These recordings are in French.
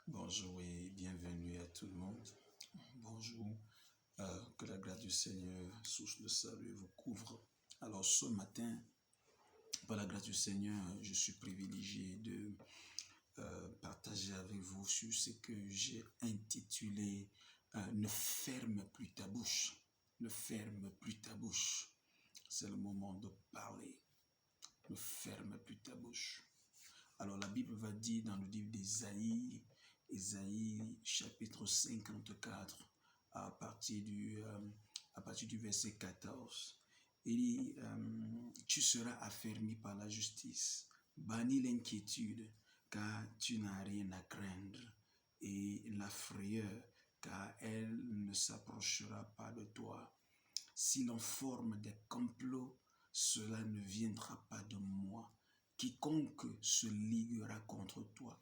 Bonjour et bienvenue à tout le monde. Bonjour, que la grâce du Seigneur, source de salut, vous couvre. Alors ce matin, par la grâce du Seigneur, je suis privilégié de partager avec vous sur ce que j'ai intitulé Ne ferme plus ta bouche. Ne ferme plus ta bouche. C'est le moment de parler. Ne ferme plus ta bouche. Alors la Bible va dire dans le livre d'Ésaïe, Ésaïe chapitre 54, à partir du verset 14, il dit, tu seras affermi par la justice, bannis l'inquiétude, car tu n'as rien à craindre, et la frayeur, car elle ne s'approchera pas de toi. Si l'on forme des complots, cela ne viendra pas de moi. Quiconque se liguera contre toi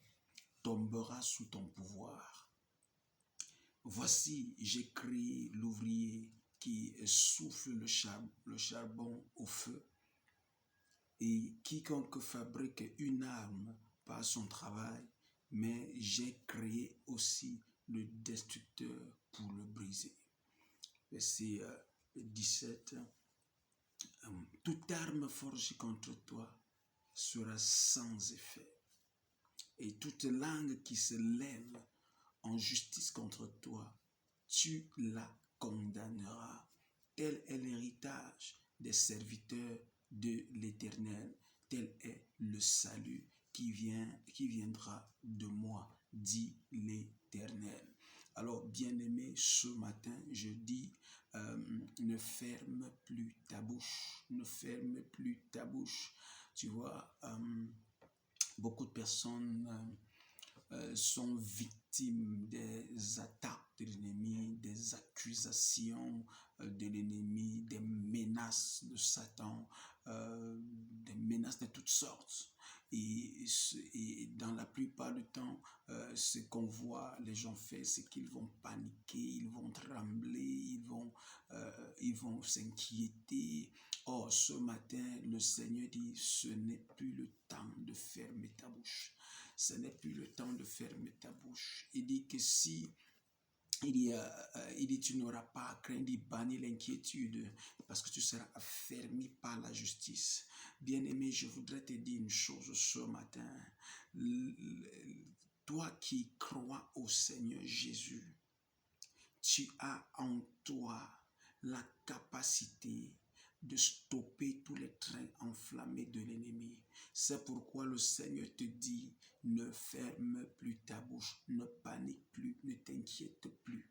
tombera sous ton pouvoir. Voici, j'ai créé l'ouvrier qui souffle le charbon au feu, et quiconque fabrique une arme par son travail, mais j'ai créé aussi le destructeur pour le briser. Verset 17. Toute arme forgée contre toi sera sans effet, et toute langue qui se lève en justice contre toi, tu la condamneras. Tel est l'héritage des serviteurs de l'Éternel, tel est le salut qui viendra de moi, dit l'Éternel. Alors, bien-aimé, ce matin, je dis, ne ferme plus ta bouche, ne ferme plus ta bouche. Tu vois, beaucoup de personnes sont victimes des attaques de l'ennemi, des accusations de l'ennemi, des menaces de Satan, des menaces de toutes sortes. Et dans la plupart du temps, ce qu'on voit les gens faire, c'est qu'ils vont paniquer, ils vont trembler, ils vont s'inquiéter. Or, ce matin, le Seigneur dit, ce n'est plus le temps de fermer ta bouche. Ce n'est plus le temps de fermer ta bouche. Il dit que si il dit tu n'auras pas à craindre, il bannit l'inquiétude parce que tu seras affermi par la justice. Bien-aimé, je voudrais te dire une chose ce matin. Toi qui crois au Seigneur Jésus, tu as en toi la capacité de stopper tous les trains enflammés de l'ennemi. C'est pourquoi le Seigneur te dit, ne ferme plus ta bouche, ne panique plus, ne t'inquiète plus.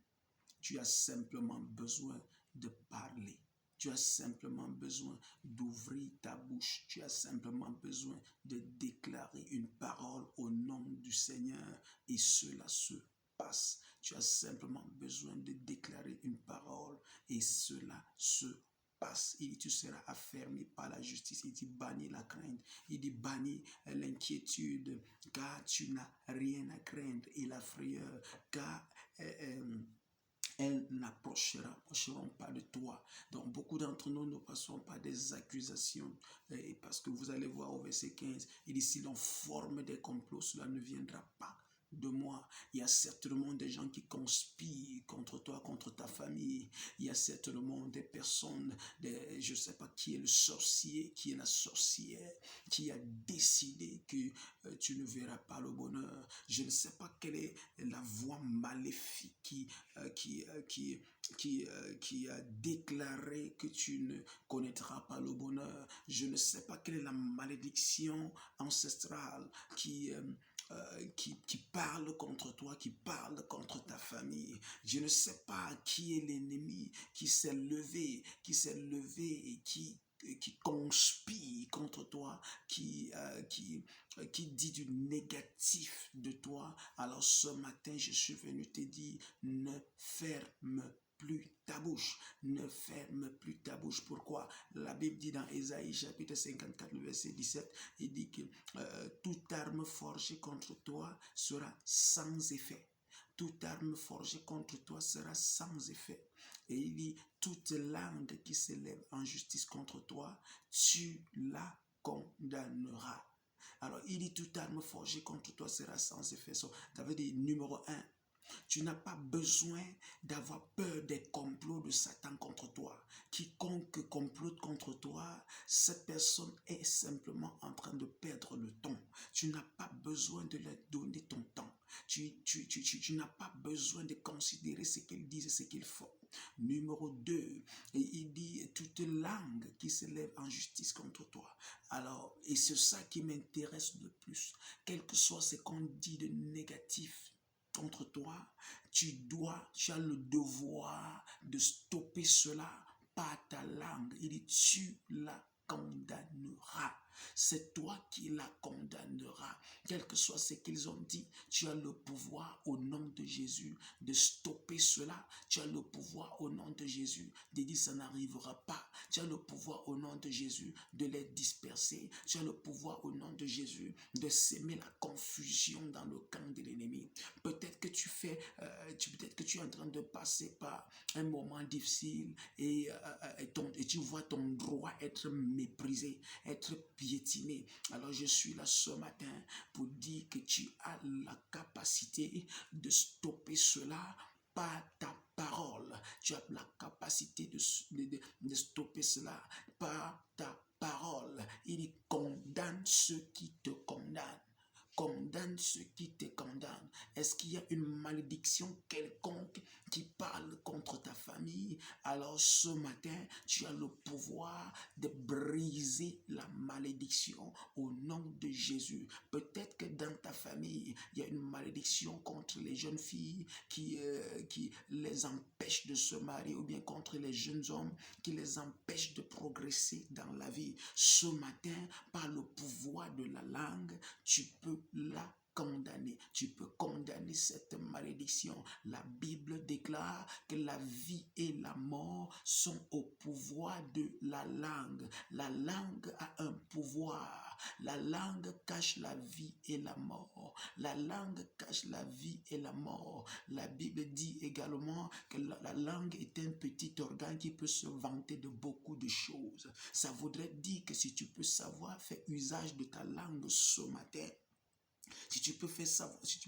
Tu as simplement besoin de parler. Tu as simplement besoin d'ouvrir ta bouche. Tu as simplement besoin de déclarer une parole au nom du Seigneur et cela se passe. Tu as simplement besoin de déclarer une parole et cela se passe. Il dit, tu seras affermi par la justice. Il dit, bannis la crainte. Il dit, bannis l'inquiétude, car tu n'as rien à craindre. Et la frayeur, car elles n'approcheront pas de toi. Donc, beaucoup d'entre nous ne passons pas des accusations. Et parce que vous allez voir au verset 15, il dit, si l'on forme des complots, cela ne viendra pas de moi. Il y a certainement des gens qui conspirent contre toi, contre ta famille. Il y a certainement des personnes, je ne sais pas qui est le sorcier, qui est la sorcière, qui a décidé que tu ne verras pas le bonheur. Je ne sais pas quelle est la voix maléfique qui a déclaré que tu ne connaîtras pas le bonheur. Je ne sais pas quelle est la malédiction ancestrale qui parle contre toi, qui parle contre ta famille. Je ne sais pas qui est l'ennemi qui s'est levé et qui conspire contre toi, qui dit du négatif de toi. Alors ce matin, je suis venu te dire, ne ferme plus ta bouche. Ne ferme plus ta bouche. Pourquoi? La Bible dit dans Ésaïe chapitre 54, le verset 17, il dit que toute arme forgée contre toi sera sans effet. Toute arme forgée contre toi sera sans effet. Et il dit, toute langue qui s'élève en justice contre toi, tu la condamneras. Alors, il dit, toute arme forgée contre toi sera sans effet. David dit, numéro 1, tu n'as pas besoin d'avoir peur des complots de Satan contre toi. Quiconque complote contre toi, cette personne est simplement en train de perdre le temps. Tu n'as pas besoin de leur donner ton temps. Tu n'as pas besoin de considérer ce qu'ils disent et ce qu'ils font. Numéro 2, il dit toute langue qui se lève en justice contre toi. Alors, et c'est ça qui m'intéresse le plus. Quel que soit ce qu'on dit de négatif contre toi, tu as le devoir de stopper cela par ta langue. Il dit, tu la condamneras. C'est toi qui la condamneras. Quel que soit ce qu'ils ont dit, tu as le pouvoir au nom de Jésus de stopper cela. Tu as le pouvoir au nom de Jésus de dire ça n'arrivera pas. Tu as le pouvoir au nom de Jésus de les disperser. Tu as le pouvoir au nom de Jésus de s'aimer la confusion dans le camp de l'ennemi. Peut-être que peut-être que tu es en train de passer par un moment difficile et tu vois ton droit être méprisé, être piétiné. Alors je suis là ce matin pour dire que tu as la capacité de stopper cela par ta parole. Tu as la capacité de stopper cela par ta parole. Il condamne ceux qui te condamnent. Condamne ceux qui te condamnent. Est-ce qu'il y a une malédiction quelconque qui parle contre ta famille? Alors ce matin, tu as le pouvoir de briser la malédiction au nom de Jésus. Peut-être que dans ta famille, il y a une malédiction contre les jeunes filles qui les empêche de se marier, ou bien contre les jeunes hommes qui les empêchent de progresser dans la vie. Ce matin, par le pouvoir de la langue, tu peux la condamner. Tu peux condamner cette malédiction. La Bible déclare que la vie et la mort sont au pouvoir de la langue. La langue a un pouvoir. La langue cache la vie et la mort. La langue cache la vie et la mort. La Bible dit également que la langue est un petit organe qui peut se vanter de beaucoup de choses. Ça voudrait dire que si tu peux savoir faire usage de ta langue ce matin, si tu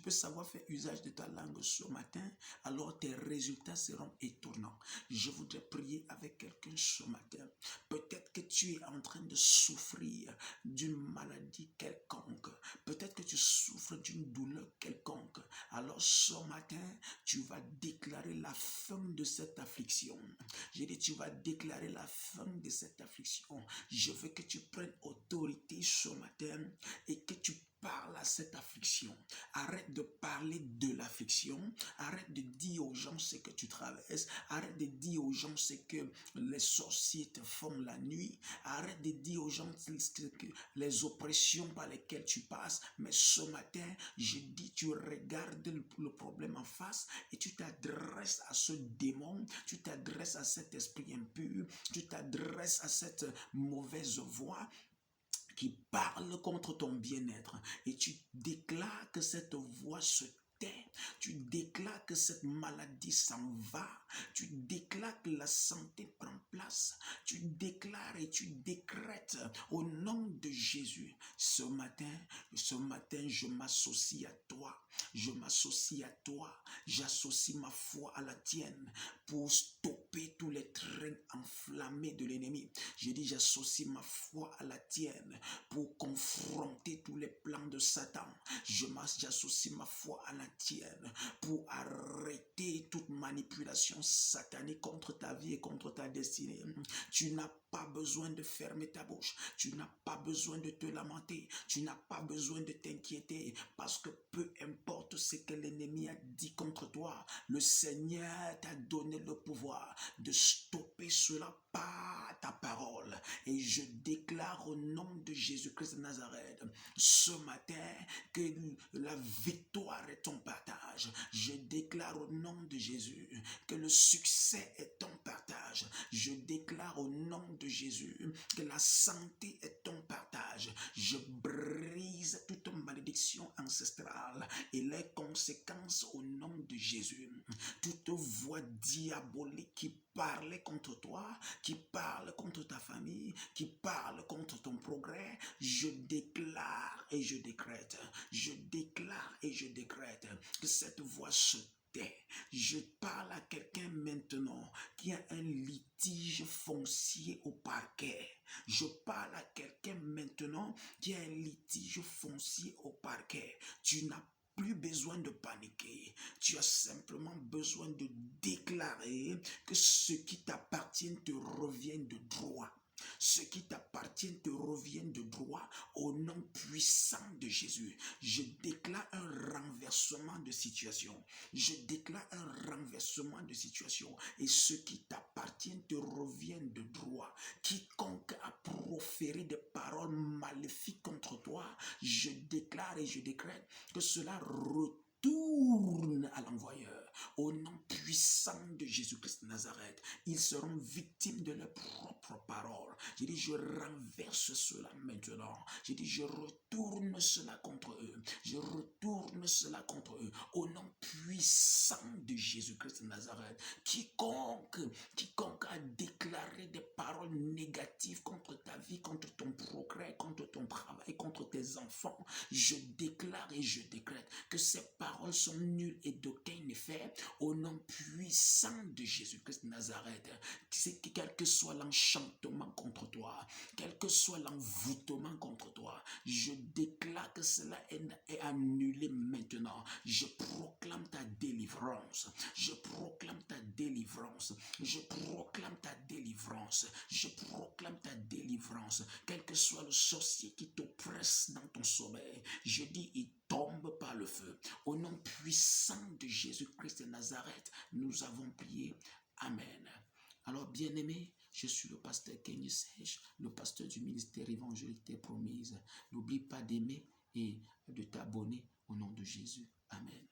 peux savoir faire usage de ta langue ce matin, alors tes résultats seront étonnants. Je voudrais prier avec quelqu'un ce matin. Peut-être que tu es en train de souffrir d'une maladie quelconque. Peut-être que tu souffres d'une douleur quelconque. Alors ce matin, tu vas déclarer la fin de cette affliction. J'ai dit, tu vas déclarer la fin de cette affliction. Je veux que tu prennes autorité ce matin et que tu parle à cette affliction. Arrête de parler de l'affliction. Arrête de dire aux gens ce que tu traverses. Arrête de dire aux gens ce que les sorciers te font la nuit. Arrête de dire aux gens les oppressions par lesquelles tu passes. Mais ce matin, je dis, tu regardes le problème en face et tu t'adresses à ce démon. Tu t'adresses à cet esprit impur. Tu t'adresses à cette mauvaise voix qui parle contre ton bien-être et tu déclares que cette voix se tait, tu déclares que cette maladie s'en va, tu déclares que la santé prend place, tu déclares et tu décrètes au nom de Jésus. Ce matin, je m'associe à toi, j'associe ma foi à la tienne pour stopper tous les trains enflammés de l'ennemi. J'ai dit, j'associe ma foi à la tienne pour confronter tous les plans de Satan. J'associe ma foi à la tienne pour arrêter toute manipulation satanique contre ta vie et contre ta destinée. Tu n'as pas besoin de fermer ta bouche. Tu n'as pas besoin de te lamenter. Tu n'as pas besoin de t'inquiéter parce que peu importe ce que l'ennemi a dit contre toi, le Seigneur t'a donné le pouvoir de stopper cela par ta parole. Et je déclare au nom de Jésus-Christ de Nazareth ce matin que la victoire est ton partage. Je déclare au nom de Jésus que le succès est ton partage. Je déclare au nom de Jésus que la santé est ton partage. Je brise toute malédiction en ancestrales et les conséquences au nom de Jésus. Toute voix diabolique qui parlait contre toi, qui parle contre ta famille, qui parle contre ton progrès, je déclare et je décrète que cette voix se tait. Je parle à quelqu'un maintenant qui a un litige foncier au parquet. Je parle à quelqu'un maintenant qui a un litige foncier au parquet. Tu n'as plus besoin de paniquer. Tu as simplement besoin de déclarer que ce qui t'appartient te revient de droit. Ce qui t'appartient te revient de droit au nom puissant de Jésus. Je déclare un renversement de situation. Je déclare un renversement de situation. Et ce qui t'appartient te revient de droit. Quiconque a proféré des paroles maléfiques contre toi, je déclare et je décrète que cela retourne à l'envoyeur. Au nom puissant de Jésus-Christ de Nazareth, ils seront victimes de leurs propres paroles. J'ai dit, je renverse cela maintenant. J'ai dit, je retourne cela contre eux. Je retourne cela contre eux. Au nom puissant de Jésus-Christ de Nazareth, quiconque a déclaré des paroles négatives contre ta vie, contre ton progrès, contre ton travail, contre tes enfants, je déclare et je décrète que ces paroles sont nulles et d'aucun effet. Au nom puissant de Jésus-Christ de Nazareth, quel que soit l'enchantement contre toi, quel que soit l'envoûtement contre toi, je déclare que cela est annulé maintenant. Je proclame ta délivrance. Je proclame ta délivrance. Je proclame ta délivrance. Je proclame ta délivrance. Quel que soit le sorcier qui t'oppresse dans ton sommeil, je dis, il tombe par le feu. Au nom puissant de Jésus-Christ de Nazareth, nous avons prié. Amen. Alors, bien-aimés, je suis le pasteur Kenny Sèche, le pasteur du ministère évangélique des Promises. N'oublie pas d'aimer et de t'abonner au nom de Jésus. Amen.